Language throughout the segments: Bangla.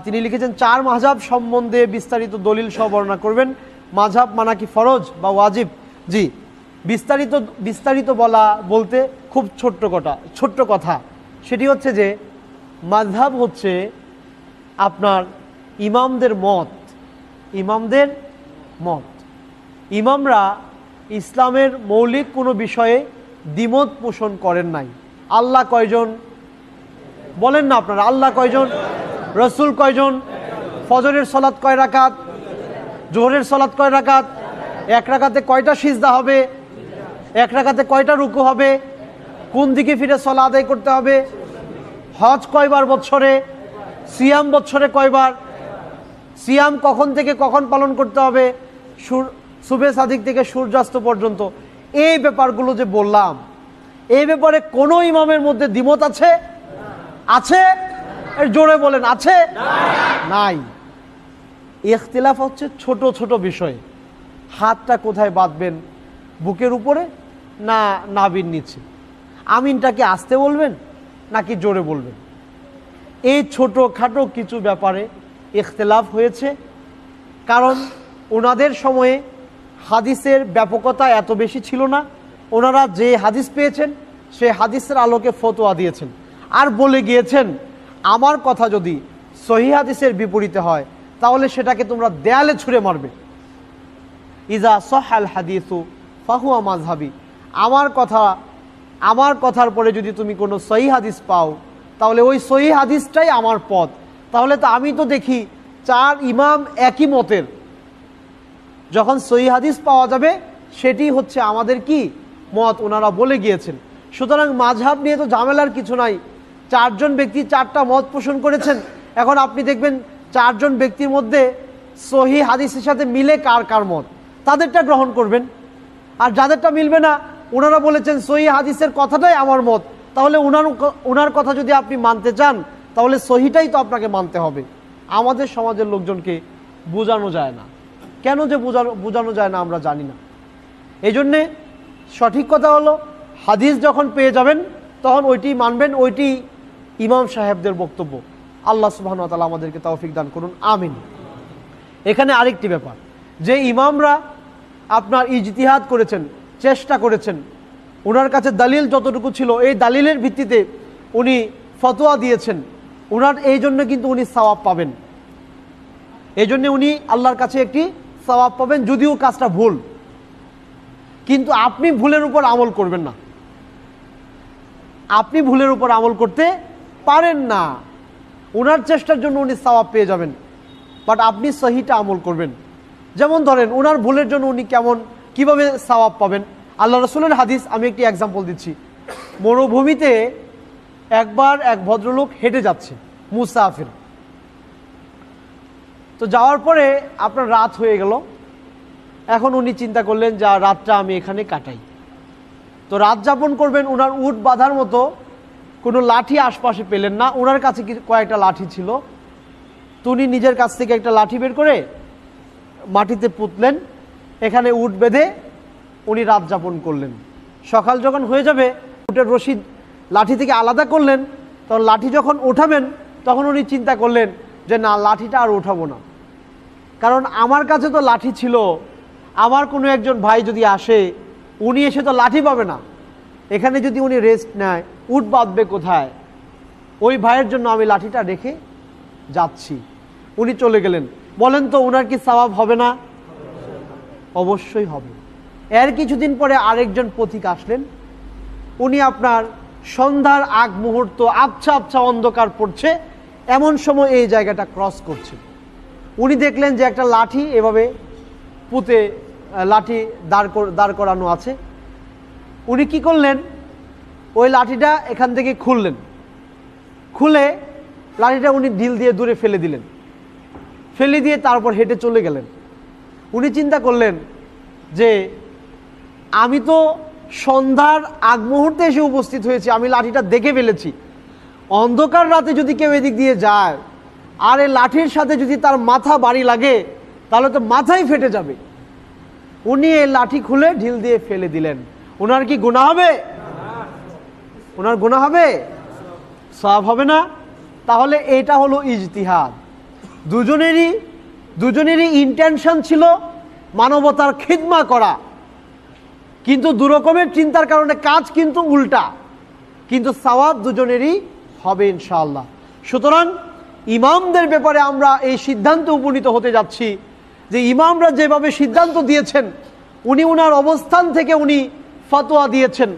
তিনি লিখেছেন 4 মাযহাব সম্বন্ধে বিস্তারিত দলিল সহ বর্ণনা করবেন। মাযহাব মানা কি ফরজ বা ওয়াজিব? জি, বিস্তারিত বলা বলতে খুব ছোট্ট কথা, সেটি হচ্ছে যে মাযহাব হচ্ছে আপনার ইমামদের মত। ইমামরা ইসলামের মৌলিক কোনো বিষয়ে দ্বিমত পোষণ করেন নাই। আল্লাহ কয়জন বলেন না আপনারা? আল্লাহ কয়জন? রসুল কয়জন? ফজরের সালাত কয় রাকাত? জোহরের সালাত কয় রাকাত? এক রাকাতে কয়টা সিজদা হবে? এক রাকাতে কয়টা রুকু হবে? কোন দিকে ফিরে সালাত আদায় করতে হবে? হজ কয়বার বছরে? সিয়াম বছরে কয়বার? সিয়াম কখন থেকে কখন পালন করতে হবে? সুবে সাদিক থেকে সূর্যাস্ত পর্যন্ত। এই ব্যাপারগুলো যে বললাম, এই ব্যাপারে কোনো ইমামের মধ্যে দ্বিমত আছে? এর জোরে বলেন, আছে? নাই। ইখতিলাফ হচ্ছে ছোট ছোট বিষয়ে। হাতটা কোথায় বাঁধবেন, বুকের উপরে না নাভির নিচে? আমিনটাকে আস্তে বলবেন নাকি জোরে বলবেন? এই ছোটোখাটো কিছু ব্যাপারে ইখতিলাফ হয়েছে, কারণ ওনাদের সময়ে হাদিসের ব্যাপকতা এত বেশি ছিল না। ওনারা যে হাদিস পেয়েছেন সেই হাদিসের আলোকে ফতোয়া দিয়েছেন, আর বলে গিয়েছেন আমার কথা যদি সহিহ হাদিসের বিপরীতে হয় তাহলে সেটাকে তোমরা দেয়ালে ছুঁড়ে মারবে। ইজা সহাল হাদিসু ফাহুয়া মাযহাবি, আমার কথার পরে যদি তুমি কোনো সহিহ হাদিস পাও তাহলে ওই সহিহ হাদিসটাই আমার পথ। তাহলে তো আমি তো দেখি 4 ইমাম একই মতের। যখন সহিহ হাদিস পাওয়া যাবে সেটি হচ্ছে আমাদের কি মত, ওনারা বলে গিয়েছেন। সুতরাং মাযহাব নিয়ে তো ঝামেলার কিছু নাই। 4 জন ব্যক্তি 4টা মত পোষণ করেছেন। এখন আপনি দেখবেন 4 জন ব্যক্তির মধ্যে সহিহ হাদিসের সাথে মিলে কার মত, তাদেরটা গ্রহণ করবেন। আর যাদেরটা মিলবে না, ওনারা বলেছেন সহিহ হাদিসের কথাটাই আমার মত, তাহলে ওনার কথা যদি আপনি মানতে চান তাহলে সহিটাই তো আপনাকে মানতে হবে। আমাদের সমাজের লোকজনকে বোঝানো যায় না। কেন যে বোঝানো যায় না আমরা জানি না। এই জন্যে সঠিক কথা হলো হাদিস যখন পেয়ে যাবেন তখন ওইটি মানবেন, ওইটি ইমাম সাহেবদের বক্তব্য। আল্লাহ সুবহানাহু ওয়া তাআলা আমাদেরকে তৌফিক দান করুন, আমিন। এখানে আরেকটি ব্যাপার, যে ইমামরা আপনার ইজতিহাদ করেছেন, চেষ্টা করেছেন, ওনার কাছে দলিল যতটুকু ছিল এই দলিলের ভিত্তিতে উনি ফতোয়া দিয়েছেন, ওনার এই জন্য কিন্তু উনি সওয়াব পাবেন। এই জন্য উনি আল্লাহর কাছে একটি সওয়াব পাবেন, যদিও কাজটা ভুল। কিন্তু আপনি ভুলের উপর আমল করবেন না, আপনি ভুলের উপর আমল করতে পারেন না। ওনার চেষ্টার জন্য উনি সওয়াব পেয়ে যাবেন, বাট আপনি সহিটা আমল করবেন। যেমন ধরেন ওনার ভুলের জন্য উনি কিভাবে সওয়াব পাবেন? আল্লাহ রাসূলের হাদিস, আমি একটি এক্সাম্পল দিচ্ছি। মরুভূমিতে একবার এক ভদ্রলোক হেঁটে যাচ্ছে, মুসাফির। তো যাওয়ার পরে আপনার রাত হয়ে গেল। এখন উনি চিন্তা করলেন যে রাতটা আমি এখানে কাটাই। তো রাত যাপন করবেন, ওনার উট বাঁধার মতো কোনো লাঠি আশপাশে পেলেন না। ওনার কাছে কয়েকটা লাঠি ছিল, তো উনি নিজের কাছ থেকে একটা লাঠি বের করে মাটিতে পুঁতলেন, এখানে উট বেঁধে উনি রাত যাপন করলেন। সকাল যখন হয়ে যাবে উটের রশি লাঠি থেকে আলাদা করলেন, তখন লাঠি যখন ওঠাবেন তখন উনি চিন্তা করলেন যে না, লাঠিটা আর ওঠাবো না, কারণ আমার কাছে তো লাঠি ছিল, আমার কোনো একজন ভাই যদি আসে উনি এসে তো লাঠি পাবে না, এখানে যদি উনি রেস্ট নেয় উট বাঁধবে কোথায়? ওই ভাইয়ের জন্য আমি লাঠিটা রেখে যাচ্ছি। উনি চলে গেলেন। বলেন তো ওনার কি সওয়াব হবে না? অবশ্যই হবে। এর কিছুদিন পরে আরেকজন পথিক আসলেন, উনি আপনার সন্ধ্যার আগ মুহূর্ত, আবছা আবছা অন্ধকার পড়ছে, এমন সময় এই জায়গাটা ক্রস করছে। উনি দেখলেন যে একটা লাঠি এভাবে পুঁতে লাঠি দাঁড় করানো আছে। উনি কি করলেন, ওই লাঠিটা এখান থেকে খুললেন, খুলে লাঠিটা উনি ঢিল দিয়ে দূরে ফেলে দিলেন, ফেলে দিয়ে তারপর হেঁটে চলে গেলেন। উনি চিন্তা করলেন যে আমি তো সন্ধ্যার আগ মুহূর্তে এসে উপস্থিত হয়েছি, আমি লাঠিটা দেখে ফেলেছি, অন্ধকার রাতে যদি কেউ এদিক দিয়ে যায় আর এই লাঠির সাথে যদি তার মাথা বাড়ি লাগে তাহলে তো মাথাই ফেটে যাবে। উনি এই লাঠি খুলে ঢিল দিয়ে ফেলে দিলেন। ওনার কি গুনাহ হবে? ওনার গুনাহ হবে? সওয়াব হবে না? তাহলে এটা হলো ইজতিহাদ। দুজনেরই ইন্টেনশন ছিল মানবতার খিদমা করা, কিন্তু দুরকমের চিন্তার কারণে কাজ কিন্তু উল্টা, কিন্তু সওয়াব দুজনেরই হবে ইনশাআল্লাহ। সুতরাং ইমামদের ব্যাপারে আমরা এই সিদ্ধান্তে উপনীত হতে যাচ্ছি যে ইমামরা যেভাবে সিদ্ধান্ত দিয়েছেন, উনি উনার অবস্থান থেকে উনি ফতোয়া দিয়েছেন,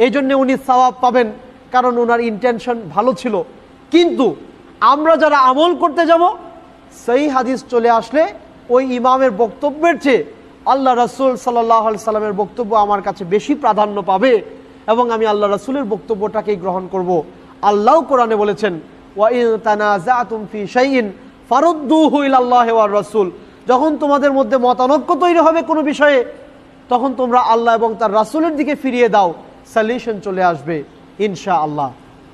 এই জন্যে উনি সওয়াব পাবেন, কারণ ওনার ইন্টেনশন ভালো ছিল। কিন্তু আমরা যারা আমল করতে যাব, সেই হাদিস চলে আসলে ওই ইমামের বক্তব্যের চেয়ে আল্লাহ রাসূল সাল্লাল্লাহু আলাইহি সাল্লামের বক্তব্য আমার কাছে বেশি প্রাধান্য পাবে এবং আমি আল্লাহ রাসূলের বক্তব্যটাকেই গ্রহণ করব। আল্লাহ কোরআনে বলেছেন, ওয়া ইন তানাযাতুম ফি শাইইন ফারুদ্দুহু ইলাল্লাহি ওয়ার রাসূল, যখন তোমাদের মধ্যে মতানৈক্য তৈরি হবে কোনো বিষয়ে, তখন তোমরা আল্লাহ এবং তার রাসূলের দিকে ফিরিয়ে দাও, সলিউশন চলে আসবে ইনশাআল্লাহ।